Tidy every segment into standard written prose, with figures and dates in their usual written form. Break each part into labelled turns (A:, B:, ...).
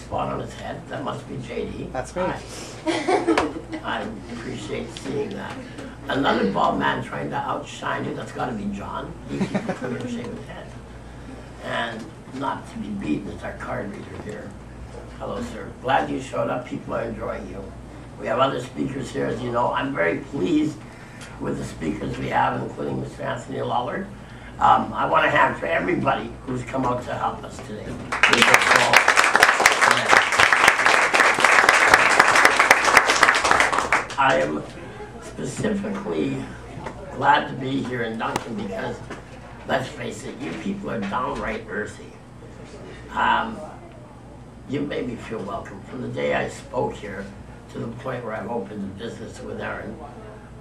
A: spot on his head. That must be JD.
B: That's me.
A: I appreciate seeing that. Another bald man trying to outshine you, that's got to be John. He keeps a clean-shaven head. And not to be beaten is our card reader here. Hello, sir. Glad you showed up. People are enjoying you. We have other speakers here, as you know. I'm very pleased with the speakers we have, including Mr. Anthony Lawler. I want to hand for everybody who's come out to help us today. I am specifically glad to be here in Duncan because, let's face it, you people are downright earthy. You made me feel welcome. From the day I spoke here to the point where I've opened a business with Aaron,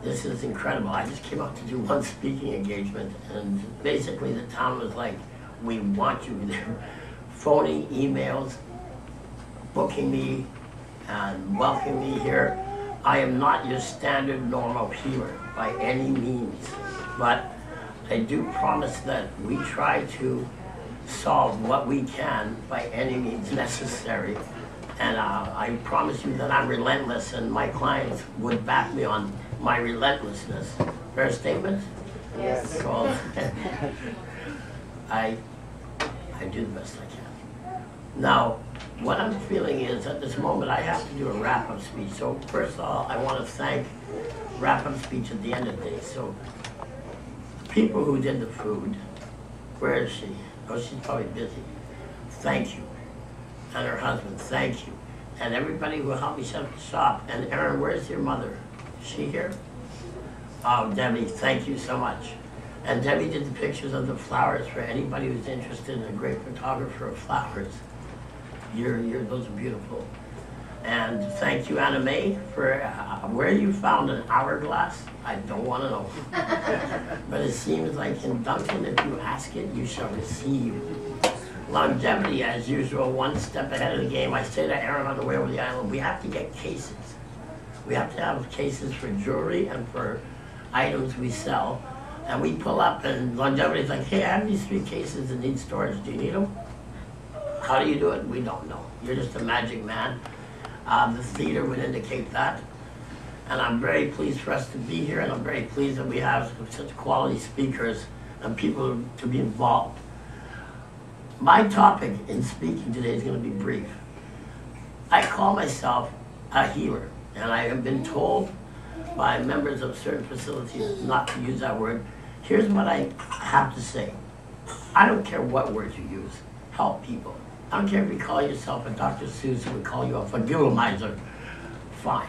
A: this is incredible. I just came out to do one speaking engagement, and basically the town was like, we want you there. Phoning emails, booking me, and welcoming me here. I am not your standard normal healer by any means, but I do promise that we try to solve what we can by any means necessary. And I promise you that I'm relentless, and my clients would back me on my relentlessness. Fair statement?
B: Yes.
A: So, I do the best I can. Now, what I'm feeling is at this moment I have to do a wrap-up speech. So first of all, I want to thank wrap-up speech at the end of the day. So people who did the food, where is she? Oh, she's probably busy. Thank you. And her husband, thank you. And everybody who helped me set up the shop. And Erin, where's your mother? Is she here? Oh, Debbie, thank you so much. And Debbie did the pictures of the flowers for anybody who's interested in a great photographer of flowers. Those are beautiful. And thank you, Anna Mae, for where you found an hourglass, I don't want to know. But it seems like in Duncan, if you ask it, you shall receive. Longevity, as usual, one step ahead of the game. I say to Aaron on the way over the island, we have to get cases. We have to have cases for jewelry and for items we sell. And we pull up and Longevity's like, hey, I have these 3 cases that need storage. Do you need them? How do you do it? We don't know. You're just a magic man. The theater would indicate that. And I'm very pleased for us to be here, and I'm very pleased that we have such quality speakers and people to be involved. My topic in speaking today is going to be brief. I call myself a healer, and I have been told by members of certain facilities not to use that word. Here's what I have to say. I don't care what words you use. Help people. I don't care if you call yourself a Dr. Seuss who would call you a Fagulamizer. Fine.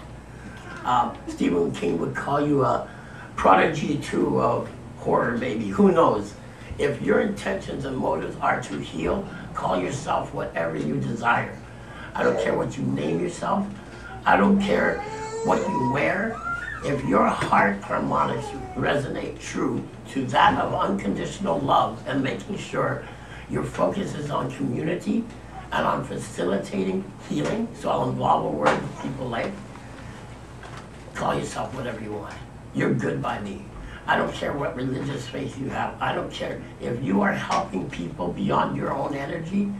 A: Stephen King would call you a prodigy to of horror, maybe. Who knows? If your intentions and motives are to heal, call yourself whatever you desire. I don't care what you name yourself. I don't care what you wear. If your heart harmonics resonate true to that of unconditional love and making sure your focus is on community and on facilitating healing, so I'll involve a word that people like, call yourself whatever you want. You're good by me. I don't care what religious faith you have. I don't care. If you are helping people beyond your own energy,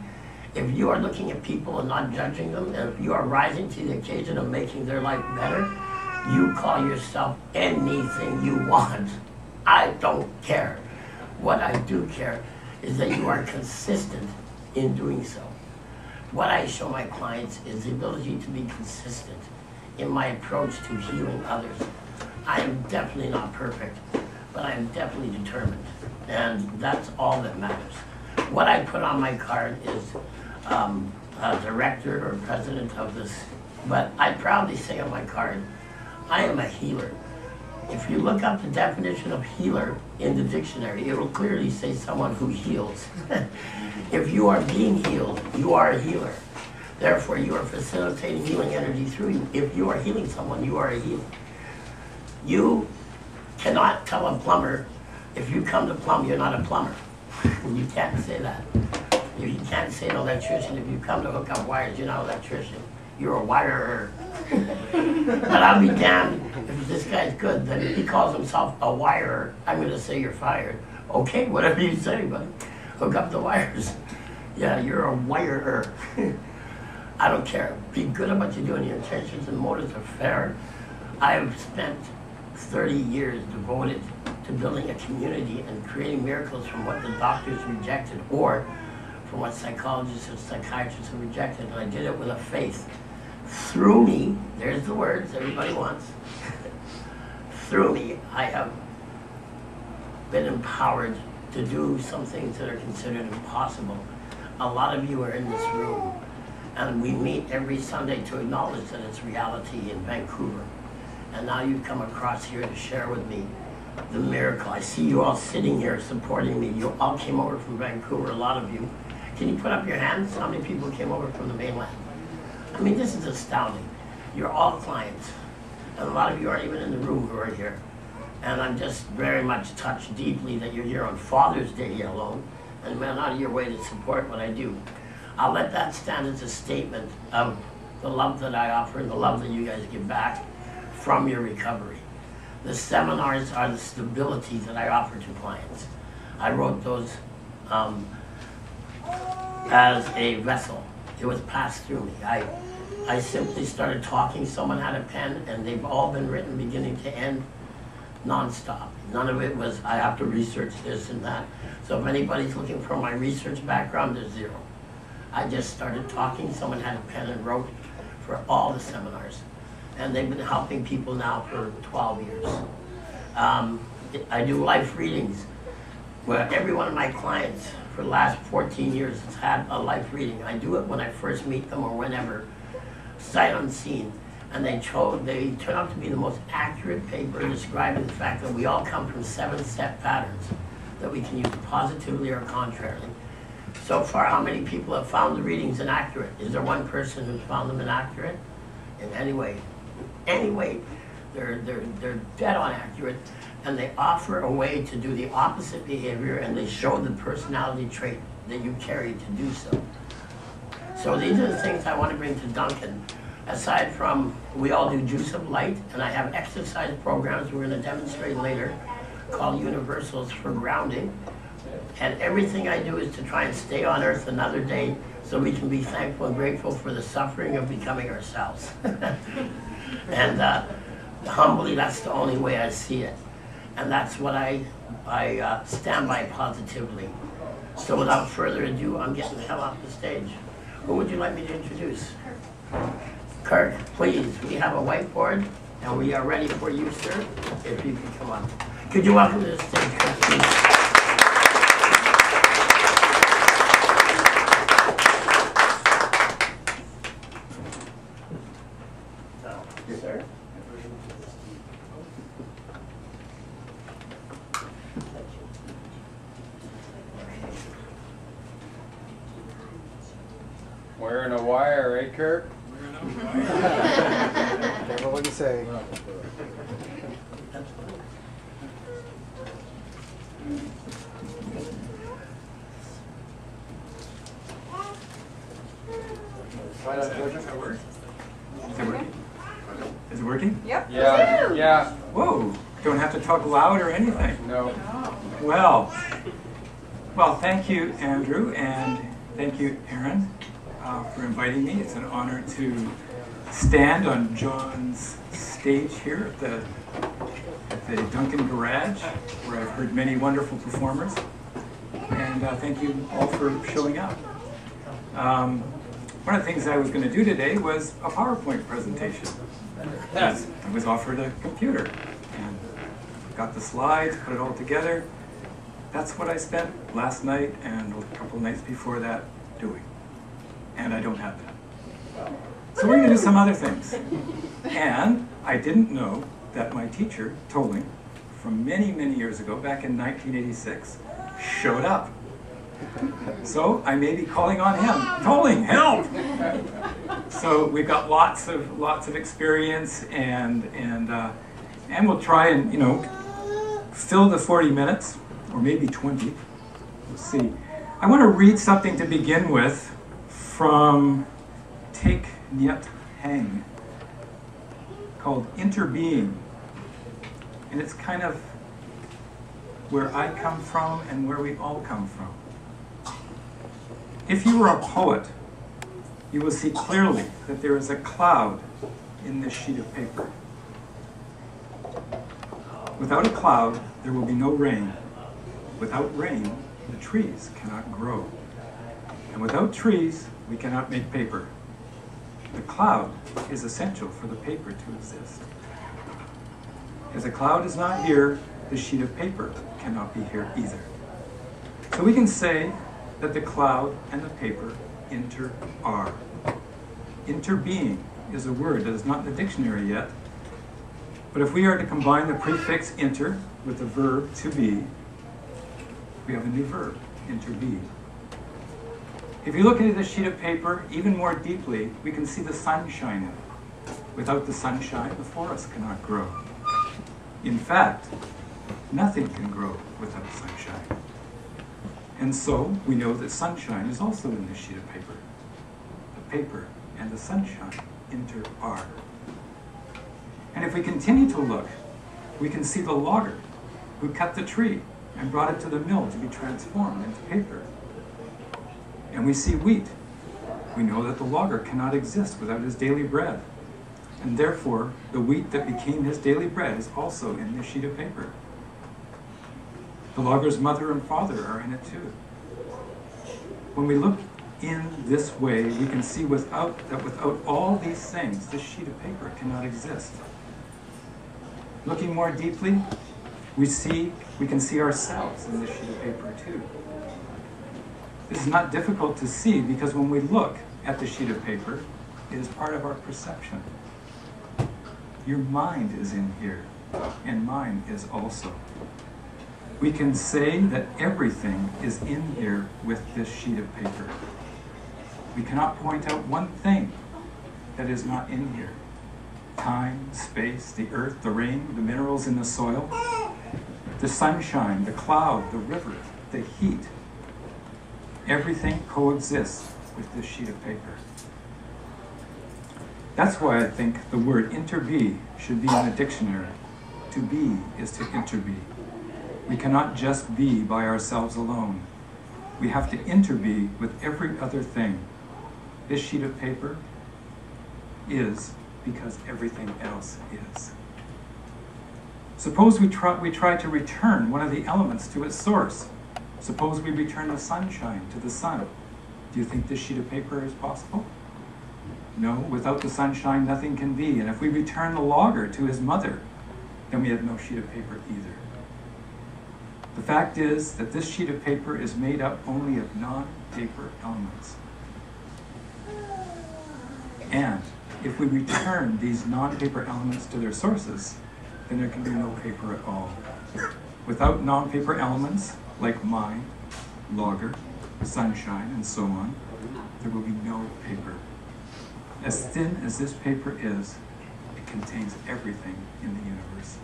A: if you are looking at people and not judging them, and if you are rising to the occasion of making their life better, you call yourself anything you want. I don't care. What I do care is that you are consistent in doing so. What I show my clients is the ability to be consistent in my approach to healing others. I am definitely not perfect, but I am definitely determined, and that's all that matters. What I put on my card is a director or president of this, but I proudly say on my card, I am a healer. If you look up the definition of healer in the dictionary, it will clearly say someone who heals. If you are being healed, you are a healer. Therefore, you are facilitating healing energy through you. If you are healing someone, you are a healer. You cannot tell a plumber, if you come to plumb, you're not a plumber. You can't say that. You can't say an electrician, if you come to hook up wires, you're not an electrician. You're a wirer. But I'll be damned if this guy's good, then if he calls himself a wirer, I'm going to say you're fired. Okay, whatever you say, buddy. Hook up the wires. Yeah, you're a wirer. I don't care. Be good at what you do, and your intentions and motives are fair. I've spent 30 years devoted to building a community and creating miracles from what the doctors rejected, or from what psychologists and psychiatrists have rejected, and I did it with a faith. Through me, there's the words everybody wants, through me, I have been empowered to do some things that are considered impossible. A lot of you are in this room, and we meet every Sunday to acknowledge that it's reality in Vancouver. And now you've come across here to share with me the miracle. I see you all sitting here supporting me. You all came over from Vancouver, a lot of you. Can you put up your hands? How many people came over from the mainland? I mean, this is astounding. You're all clients, and a lot of you aren't even in the room who are here. And I'm just very much touched deeply that you're here on Father's Day alone, and went out of your way to support what I do. I'll let that stand as a statement of the love that I offer and the love that you guys give back from your recovery. The seminars are the stability that I offer to clients. I wrote those as a vessel. It was passed through me. I simply started talking, someone had a pen, and they've all been written beginning to end, non-stop. None of it was, I have to research this and that. So if anybody's looking for my research background, there's zero. I just started talking, someone had a pen and wrote for all the seminars. And they've been helping people now for 12 years. I do life readings, where every one of my clients for the last 14 years has had a life reading. I do it when I first meet them or whenever, sight unseen. And they turn out to be the most accurate paper describing the fact that we all come from 7 set patterns that we can use positively or contrarily. So far, how many people have found the readings inaccurate? Is there one person who's found them inaccurate? In any way. Anyway, they're dead on accurate, and they offer a way to do the opposite behavior, and they show the personality trait that you carry to do so. So these are the things I want to bring to Duncan. Aside from, we all do Juice of Light, and I have exercise programs we're going to demonstrate later called Universals for grounding. And everything I do is to try and stay on earth another day so we can be thankful and grateful for the suffering of becoming ourselves. And humbly, that's the only way I see it. And that's what I stand by positively. So without further ado, I'm getting the hell off the stage. Who would you like me to introduce? Kirk, please. We have a whiteboard, and we are ready for you, sir, if you can come on. Could you welcome to the stage, Kirk, please? Sir.
B: Wearing a wire, eh, Kirk?
C: Careful what you say.
D: Is it working?
E: Yep.
B: Yeah, yeah.
D: Whoa, don't have to talk loud or anything.
B: No.
D: Well, thank you, Andrew, and thank you, Aaron, for inviting me. It's an honor to stand on John's stage here at the Duncan Garage, where I've heard many wonderful performers. And thank you all for showing up. One of the things I was going to do today was a PowerPoint presentation. I was offered a computer and got the slides, put it all together. That's what I spent last night and a couple nights before that doing. And I don't have that. So we're going to do some other things. And I didn't know that my teacher, Tolling, from many, many years ago, back in 1986, showed up. So I may be calling on him. Tolling, help! So we've got lots of experience, and we'll try and fill the 40 minutes, or maybe 20. We'll see. I want to read something to begin with from Thich Nhat Hanh called Interbeing, and it's kind of where I come from and where we all come from. If you were a poet, you will see clearly that there is a cloud in this sheet of paper. Without a cloud, there will be no rain. Without rain, the trees cannot grow. And without trees, we cannot make paper. The cloud is essential for the paper to exist. If the cloud is not here, the sheet of paper cannot be here either. So we can say that the cloud and the paper are. Interbeing is a word that is not in the dictionary yet, but if we are to combine the prefix inter with the verb to be, we have a new verb, interbe. If you look at this sheet of paper even more deeply, we can see the sunshine in it. Without the sunshine, the forest cannot grow. In fact, nothing can grow without sunshine. And so we know that sunshine is also in this sheet of paper. The paper and the sunshine are. And if we continue to look, we can see the logger who cut the tree and brought it to the mill to be transformed into paper. And we see wheat. We know that the logger cannot exist without his daily bread. And therefore, the wheat that became his daily bread is also in this sheet of paper. The logger's mother and father are in it too. When we look in this way, we can see without all these things, this sheet of paper cannot exist. Looking more deeply, we can see ourselves in this sheet of paper too. This is not difficult to see because when we look at the sheet of paper, it is part of our perception. Your mind is in here, and mine is also. We can say that everything is in here with this sheet of paper. We cannot point out one thing that is not in here. Time, space, the earth, the rain, the minerals in the soil, the sunshine, the cloud, the river, the heat. Everything coexists with this sheet of paper. That's why I think the word interbe should be in the dictionary. To be is to interbe. We cannot just be by ourselves alone. We have to interbe with every other thing. This sheet of paper is because everything else is. Suppose we try to return one of the elements to its source. Suppose we return the sunshine to the sun. Do you think this sheet of paper is possible? No, without the sunshine, nothing can be. And if we return the logger to his mother, then we have no sheet of paper either. The fact is that this sheet of paper is made up only of non-paper elements. And if we return these non-paper elements to their sources, then there can be no paper at all. Without non-paper elements, like mind, logger, sunshine, and so on, there will be no paper. As thin as this paper is, it contains everything in the universe.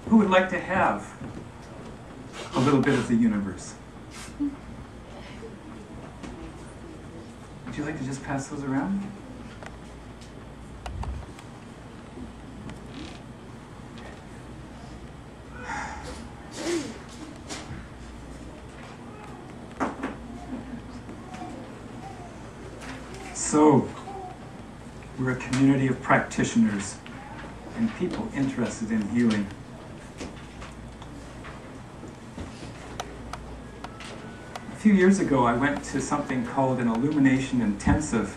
D: Who would like to have a little bit of the universe? Would you like to just pass those around? So, we're a community of practitioners and people interested in healing. A few years ago, I went to something called an Illumination Intensive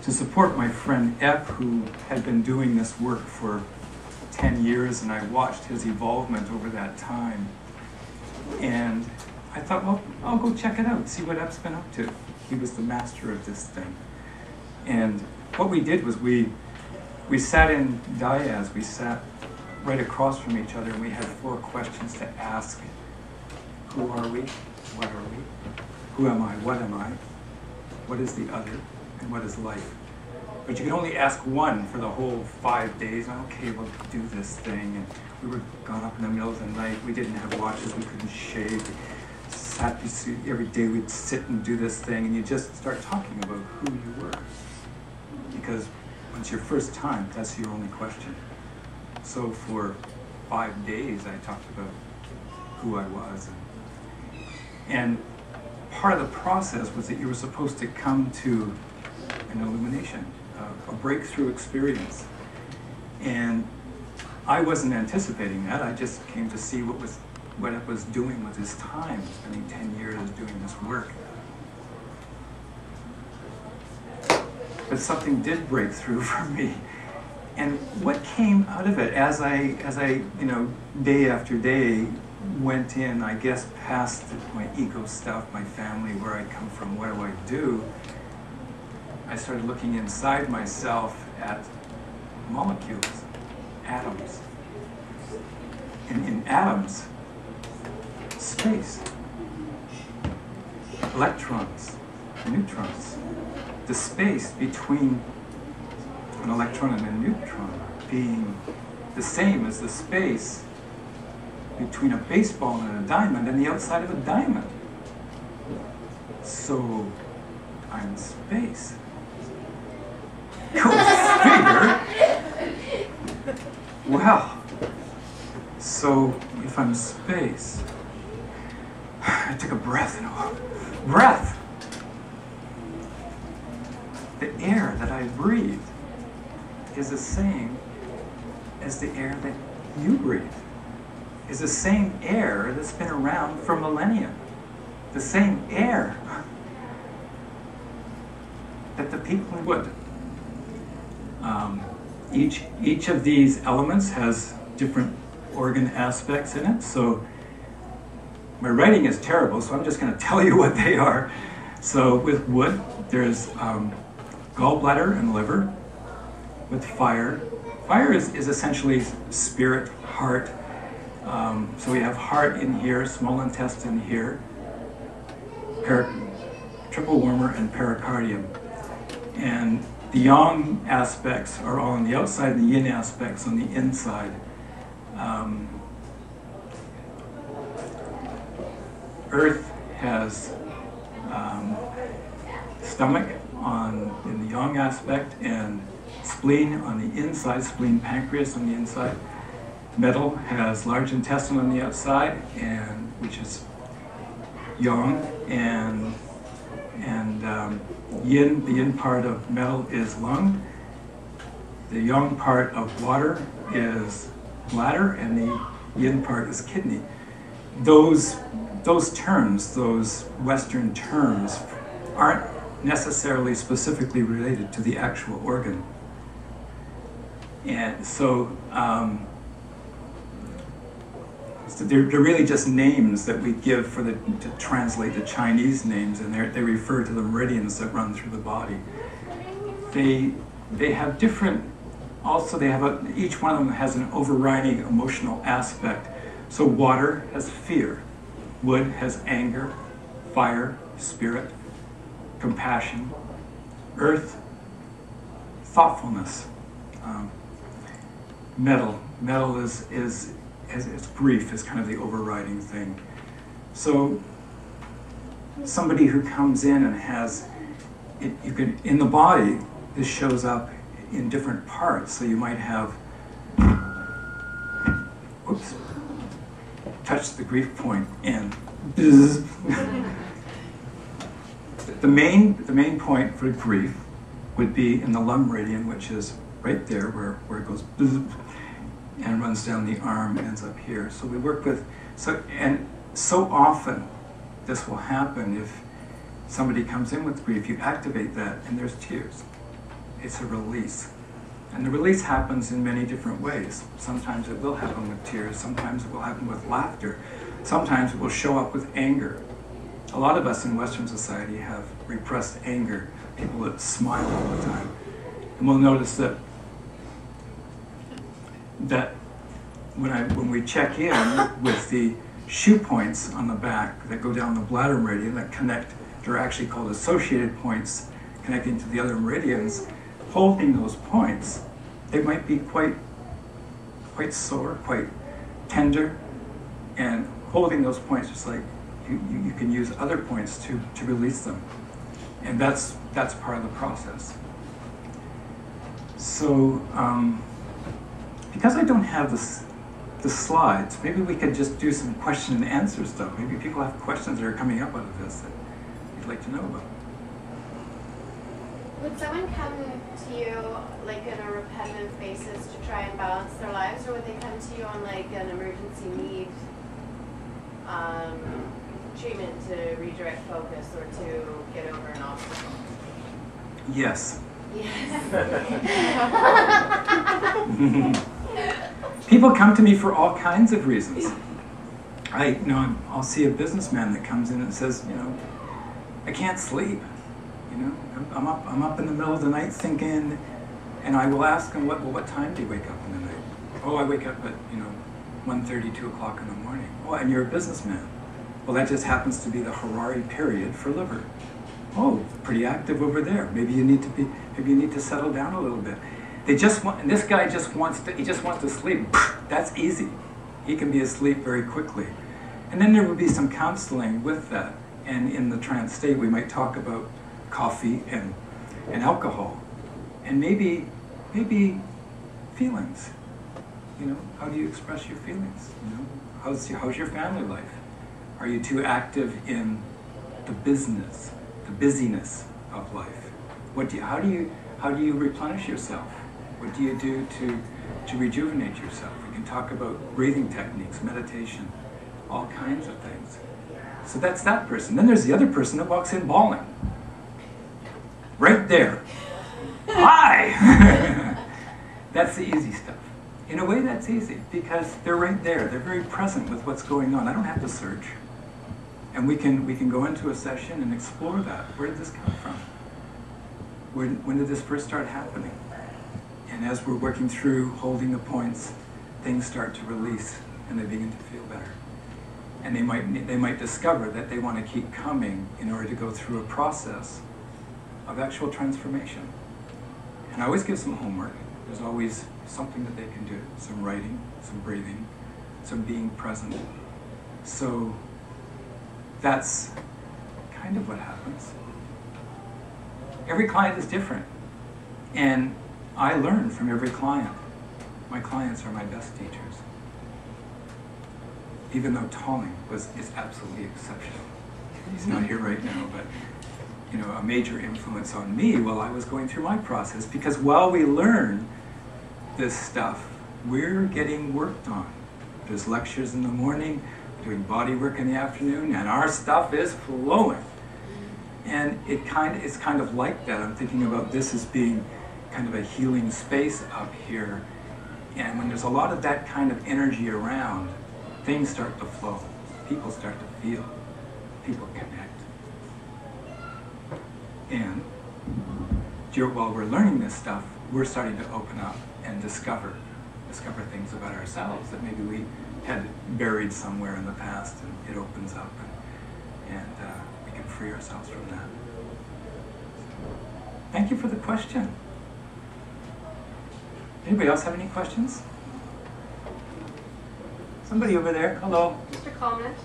D: to support my friend Epp, who had been doing this work for 10 years, and I watched his evolvement over that time. And I thought, well, I'll go check it out, see what Epp's been up to. He was the master of this thing. And what we did was we sat in dayas, we sat right across from each other, and we had 4 questions to ask. Who are we? What are we? Who am I? What am I? What is the other? And what is life? But you could only ask one for the whole 5 days. Okay, we'll do this thing. And we were gone up in the middle of the night. We didn't have watches. We couldn't shave. Every day we'd sit and do this thing, and you just start talking about who you were. Because when it's your first time, that's your only question. So for 5 days I talked about who I was. And part of the process was that you were supposed to come to an illumination, a breakthrough experience. And I wasn't anticipating that. I just came to see what it was doing with his time, spending 10 years doing this work. But something did break through for me. And what came out of it as I day after day went in, I guess, past my ego stuff, my family, where I come from, what do I do? I started looking inside myself at molecules, atoms. And in atoms, space, electrons, neutrons, the space between an electron and a neutron being the same as the space between a baseball and a diamond and the outside of a diamond. So I'm space. Go figure. Well, so if I'm space, I took a breath and breath. The air that I breathe is the same as the air that you breathe. Is the same air that's been around for millennia. The same air that the people in wood. Each of these elements has different organ aspects in it. So my writing is terrible, so I'm just going to tell you what they are. So with wood, there's gallbladder and liver. With fire, fire is essentially spirit, heart. So we have heart in here, small intestine here, triple wormer and pericardium. And the yang aspects are all on the outside, and the yin aspects on the inside. Earth has stomach in the yang aspect, and spleen on the inside, spleen, pancreas on the inside. Metal has large intestine on the outside, and which is yang, and yin. The yin part of metal is lung. The yang part of water is bladder, and the yin part is kidney. Those terms, those Western terms, aren't necessarily specifically related to the actual organ. And so they're really just names that we give to translate the Chinese names, and they refer to the meridians that run through the body. They have different, also each one of them has an overriding emotional aspect. So water has fear, wood has anger, fire, spirit, compassion, earth, thoughtfulness, metal is grief is kind of the overriding thing. So somebody who comes in and has it, in the body, this shows up in different parts. So you might have, whoops, touch the grief point and bzz. The main point for grief would be in the lung meridian, which is right there where it goes bzz, and runs down the arm and ends up here. So we work with, so often this will happen if somebody comes in with grief, you activate that and there's tears. It's a release. And the release happens in many different ways. Sometimes it will happen with tears, sometimes it will happen with laughter, sometimes it will show up with anger. A lot of us in Western society have repressed anger, people that smile all the time. And we'll notice that when we check in with the shoe points on the back that go down the bladder meridian that connect, they're actually called associated points connecting to the other meridians, holding those points, they might be quite sore, quite tender, and holding those points just like you can use other points to release them. And that's part of the process. So, because I don't have the slides, maybe we could just do some question and answer stuff. Maybe people have questions that are coming up out of this that you'd like to know about.
C: Would someone come to you like on a repetitive basis to try and balance their lives, or would they come to you on like an emergency need treatment to redirect focus or to get over an obstacle?
D: Yes.
C: Yes.
D: People come to me for all kinds of reasons. I'll see a businessman that comes in and says, I can't sleep. I'm up in the middle of the night thinking, and I will ask him, what time do you wake up in the night? Oh, I wake up at 1:30, 2 o'clock in the morning. Oh, and you're a businessman. Well, that just happens to be the Harari period for liver. Oh, pretty active over there. Maybe you need to settle down a little bit. And this guy just wants to sleep. That's easy. He can be asleep very quickly. And then there would be some counseling with that. And in the trance state, we might talk about coffee and alcohol. And maybe feelings. How do you express your feelings? How's your family life? Are you too active in the busyness of life? How do you replenish yourself? What do you do to rejuvenate yourself? We can talk about breathing techniques, meditation, all kinds of things. So that's that person. Then there's the other person that walks in bawling. Right there. Hi! That's the easy stuff. In a way, that's easy because they're right there. They're very present with what's going on. I don't have to search. And we can go into a session and explore that. Where did this come from? When did this first start happening? And as we're working through holding the points, things start to release and they begin to feel better. And they might discover that they want to keep coming in order to go through a process of actual transformation. And I always give some homework. There's always something that they can do. Some writing, some breathing, some being present. So that's kind of what happens. Every client is different. And I learn from every client. My clients are my best teachers. Even though Tolling is absolutely exceptional. He's not here right now, but a major influence on me while I was going through my process, because while we learn this stuff, we're getting worked on. There's lectures in the morning, doing body work in the afternoon, and our stuff is flowing. And it's kind of like that. I'm thinking about this as being kind of a healing space up here. And when there's a lot of that kind of energy around, things start to flow. People start to feel. People connect. And while we're learning this stuff, we're starting to open up and discover things about ourselves that maybe we had buried somewhere in the past, and it opens up, and we can free ourselves from that. Thank you for the question. Anybody else have any questions? Somebody over there. Hello.
E: Just a comment.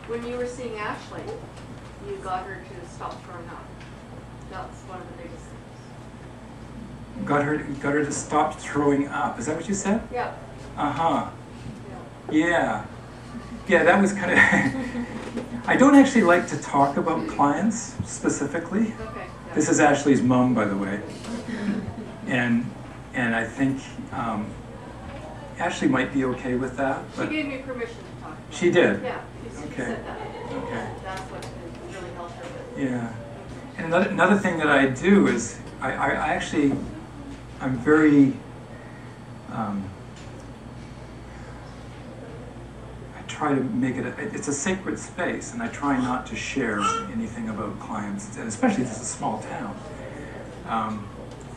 E: When you were seeing Ashley, you got her to stop throwing up. That's one of the biggest things.
D: Got her to stop throwing up. Is that what you said?
E: Yeah.
D: Uh-huh.
E: Yeah.
D: Yeah, that was kind of... I don't actually like to talk about clients specifically.
E: Okay. Yeah.
D: This is Ashley's mom, by the way. And I think Ashley might be okay with that.
E: She gave me permission to talk.
D: She did?
E: Yeah. She
D: Okay.
E: said that.
D: Okay.
E: That's what really helped her with.
D: Yeah. And another thing that I do is I'm very, I try to make it, it's a sacred space, and I try not to share anything about clients, and especially if it's a small town.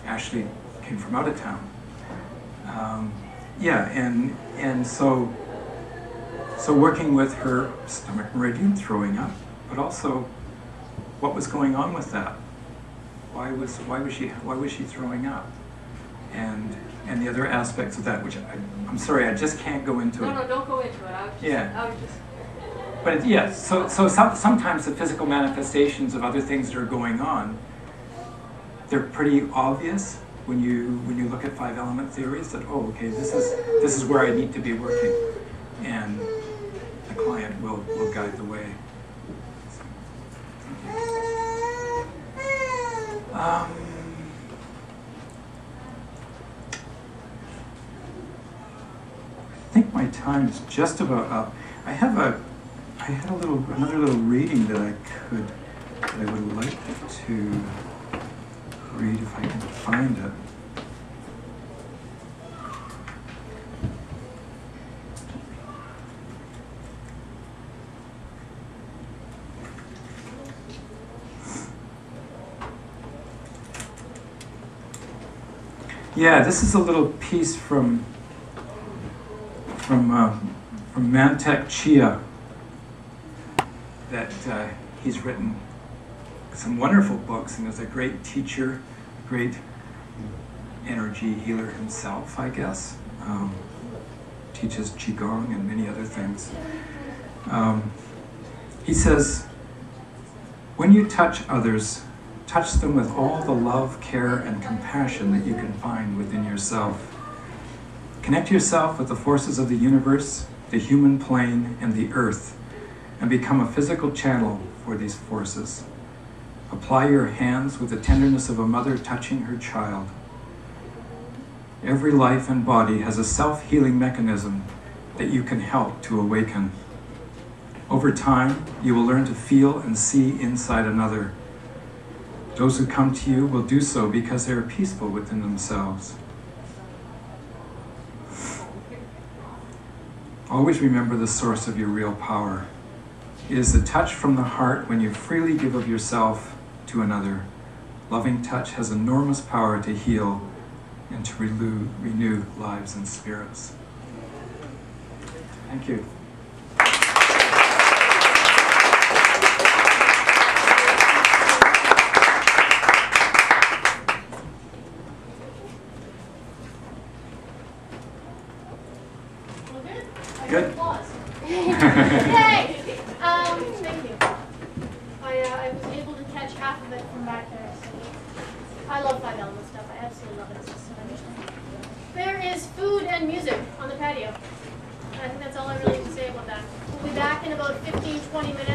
D: Ashley came from out of town. And so working with her stomach meridian, throwing up, but also what was going on with that? Why was she throwing up? And the other aspects of that, which I'm sorry, I just can't go into it.
E: No, don't go into it. I was just.
D: But yes, so sometimes the physical manifestations of other things that are going on, they're pretty obvious, when you look at 5-element theories, that, oh, okay, this is where I need to be working, and the client will guide the way. I think my time is just about up. I had another little reading that I would like to read if I can find it. Yeah, this is a little piece from Mantek Chia that he's written some wonderful books, and is a great teacher, great energy healer himself, I guess. Teaches Qigong and many other things. He says, when you touch others, touch them with all the love, care, and compassion that you can find within yourself. Connect yourself with the forces of the universe, the human plane, and the earth, and become a physical channel for these forces. Apply your hands with the tenderness of a mother touching her child. Every life and body has a self-healing mechanism that you can help to awaken. Over time, you will learn to feel and see inside another. Those who come to you will do so because they are peaceful within themselves. Always remember the source of your real power. It is the touch from the heart when you freely give of yourself to another. Loving touch has enormous power to heal and to renew lives and spirits. Thank you. Good.
F: Applause. Yay! Thank you. I was able to catch half of it from back there. So I love 5-element stuff. I absolutely love it. It's just so interesting. There is food and music on the patio. I think that's all I really need to say about that. We'll be back in about 15-20 minutes.